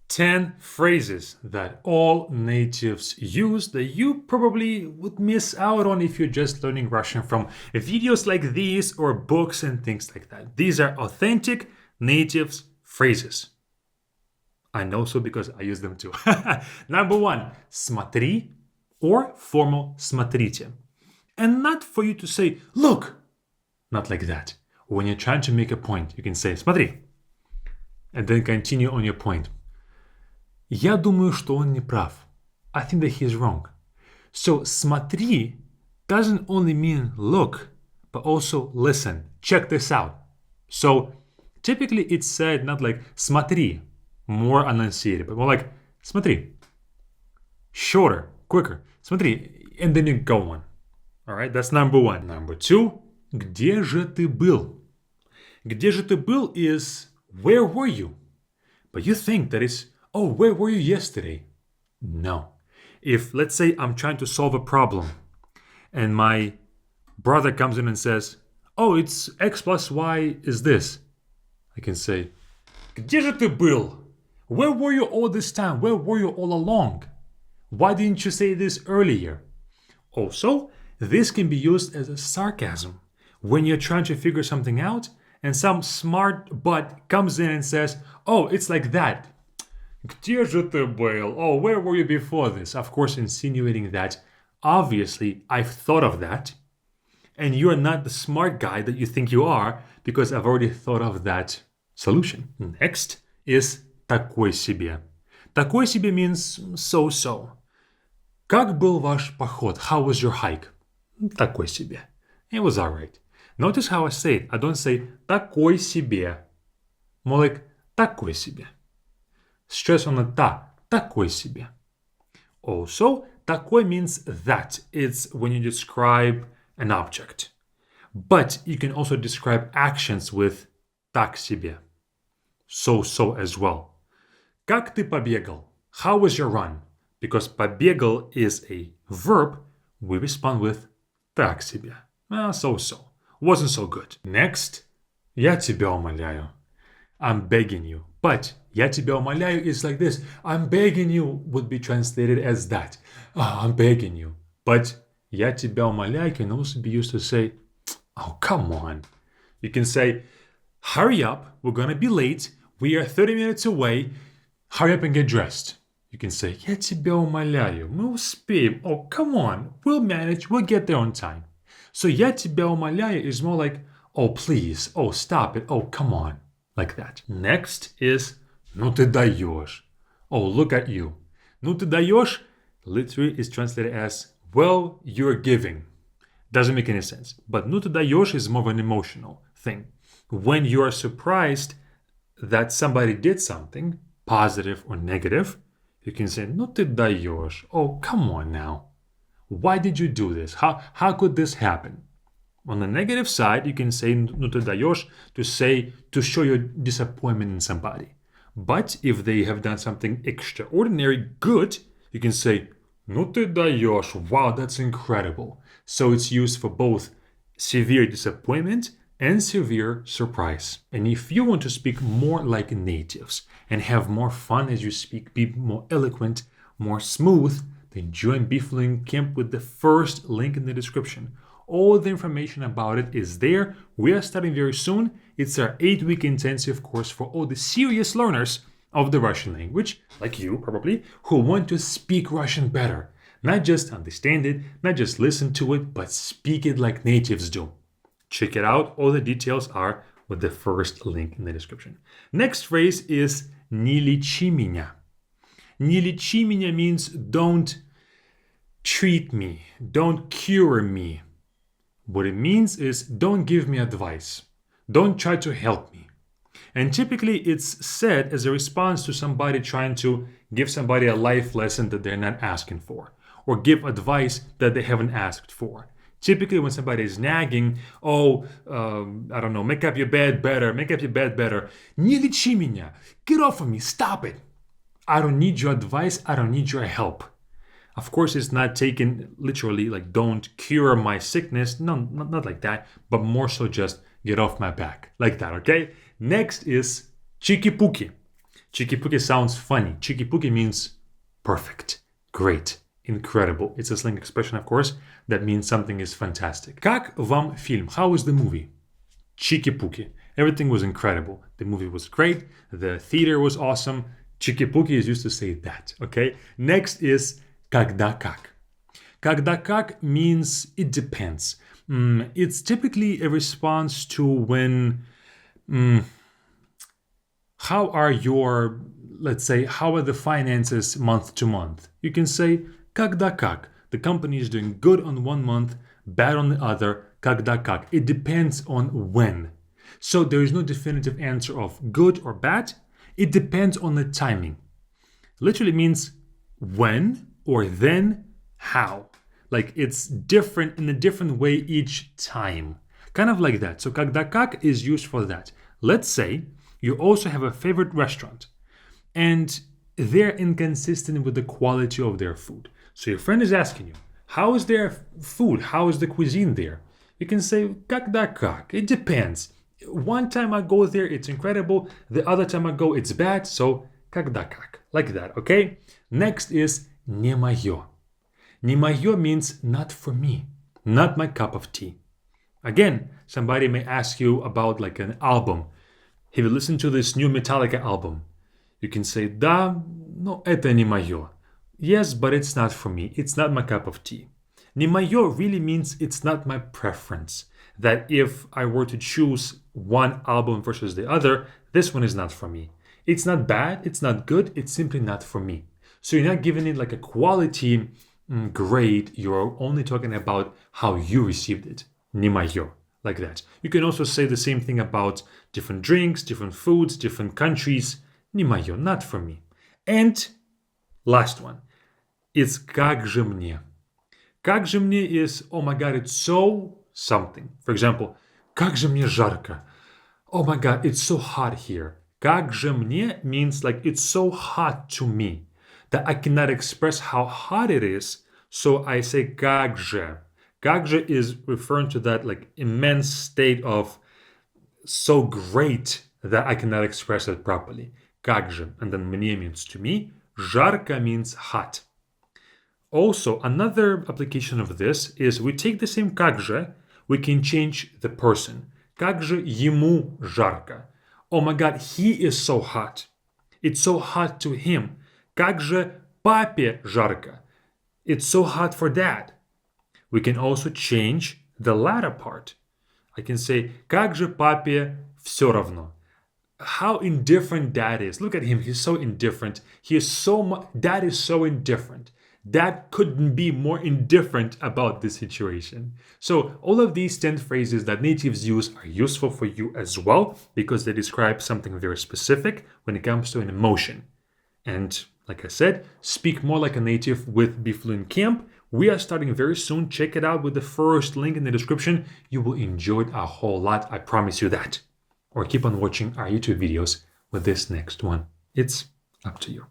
10 phrases that all natives use that you probably would miss out on if you're just learning Russian from videos like these or books and things like that. These are authentic natives phrases. I know so because I use them too. Number 1, смотри or formal смотрите. And not for you to say, look, not like that. When you're trying to make a point, you can say смотри and then continue on your point. Я думаю, что он не прав. I think that he is wrong. So смотри doesn't only mean look, but also listen. Check this out. So typically it's said not like смотри, more enunciated, but more like смотри. Shorter, quicker. Смотри, and then you go on. All right, that's number 1. Number 2, где же ты был? Где же ты был is where were you? But you think that is, oh, where were you yesterday? No. If, let's say, I'm trying to solve a problem and my brother comes in and says, oh, it's x plus y is this. I can say, где же ты был? Where were you all this time? Where were you all along? Why didn't you say this earlier? Also, this can be used as a sarcasm when you're trying to figure something out and some smart butt comes in and says, oh, it's like that. Где же ты был? Oh, where were you before this? Of course, insinuating that, obviously, I've thought of that. And you're not the smart guy that you think you are because I've already thought of that solution. Next is такой себе. Такой себе means so-so. Как был ваш поход? How was your hike? Такой себе. It was alright. Notice how I say it. I don't say такой себе. More like такой себе. Stress on the ta. Такой себе. Also, такой means that. It's when you describe an object. But you can also describe actions with так себе. So as well. Как ты побегал? How was your run? Because побегал is a verb, we respond with так себе. So. Wasn't so good. Next, я тебя умоляю. I'm begging you. But я тебя умоляю is like this. I'm begging you would be translated as that. Oh, I'm begging you. But я тебя умоляю can also be used to say, oh, come on. You can say, hurry up. We're going to be late. We are 30 minutes away. Hurry up and get dressed. You can say, я тебя умоляю. Мы успеем. Oh, come on. We'll manage. We'll get there on time. So я тебя умоляю is more like, oh, please. Oh, stop it. Oh, come on. Like that. Next is ну ты даешь. Oh, look at you. Ну ты даешь literally is translated as, well, you're giving. Doesn't make any sense. But ну ты даешь is more of an emotional thing. When you are surprised that somebody did something, positive or negative, you can say ну ты даешь. Oh, come on now. Why did you do this? How could this happen? On the negative side, you can say ну ты даешь to show your disappointment in somebody. But if they have done something extraordinary good, you can say ну ты даешь. Wow, that's incredible. So it's used for both severe disappointment and severe surprise. And if you want to speak more like natives and have more fun as you speak, be more eloquent, more smooth, then join Beefling Camp with the first link in the description. All the information about it is there. We are starting very soon. It's our 8-week intensive course for all the serious learners of the Russian language, like you probably, who want to speak Russian better. Not just understand it, not just listen to it, but speak it like natives do. Check it out. All the details are with the first link in the description. Next phrase is не лечи меня. Не лечи меня means don't treat me, don't cure me. What it means is don't give me advice, don't try to help me. And typically it's said as a response to somebody trying to give somebody a life lesson that they're not asking for, or give advice that they haven't asked for. Typically when somebody is nagging, I don't know, make up your bed better. Не лечи меня, get off of me, stop it. I don't need your advice, I don't need your help. Of course, it's not taken literally, like don't cure my sickness. No, not like that, but more so just get off my back. Like that, okay? Next is чики-пуки. Chikipuki sounds funny. Chikipuki means perfect, great, incredible. It's a slang expression, of course, that means something is fantastic. Как вам фильм? How was the movie? Chikipuki. Everything was incredible. The movie was great. The theater was awesome. Chikipuki is used to say that, okay? Next is когда как. Когда как means it depends. It's typically a response to when how are your, let's say, how are the finances month to month? You can say когда как. The company is doing good on one month, bad on the other. Когда как. It depends on when. So there is no definitive answer of good or bad. It depends on the timing. Literally means when or then how. Like it's different in a different way each time. Kind of like that. So когда как is used for that. Let's say you also have a favorite restaurant and they're inconsistent with the quality of their food. So your friend is asking you, how is their food? How is the cuisine there? You can say когда как. It depends. One time I go there, it's incredible. The other time I go, it's bad. So когда как. Like that, okay? Next is не моё. Не моё means not for me, not my cup of tea. Again, somebody may ask you about like an album. Have you listened to this new Metallica album? You can say, да, но это не моё. Yes, but it's not for me. It's not my cup of tea. Не моё really means it's not my preference. That if I were to choose one album versus the other, this one is not for me. It's not bad, it's not good, it's simply not for me. So you're not giving it like a quality grade, you're only talking about how you received it. Не моё. Like that. You can also say the same thing about different drinks, different foods, different countries. Не моё, not for me. And last one. It's как же мне. Как же мне is, oh my god, it's so something. For example, как же мне жарко. Oh my god, it's so hot here. Как же мне means like it's so hot to me that I cannot express how hot it is, so I say как же. Как же is referring to that like immense state of so great that I cannot express it properly. Как же, and then мне means to me. Жарко means hot. Also, another application of this is we take the same как же, we can change the person. Как же ему жарко. Oh my god, he is so hot. It's so hot to him. Как же папе жарко. It's so hot for dad. We can also change the latter part. I can say, как же папе все равно. How indifferent dad is. Look at him, he's so indifferent. He is so much, dad is so indifferent. Dad couldn't be more indifferent about the situation. So all of these 10 phrases that natives use are useful for you as well because they describe something very specific when it comes to an emotion. And like I said, speak more like a native with BeFluent Camp. We are starting very soon. Check it out with the first link in the description. You will enjoy it a whole lot. I promise you that. Or keep on watching our YouTube videos with this next one. It's up to you.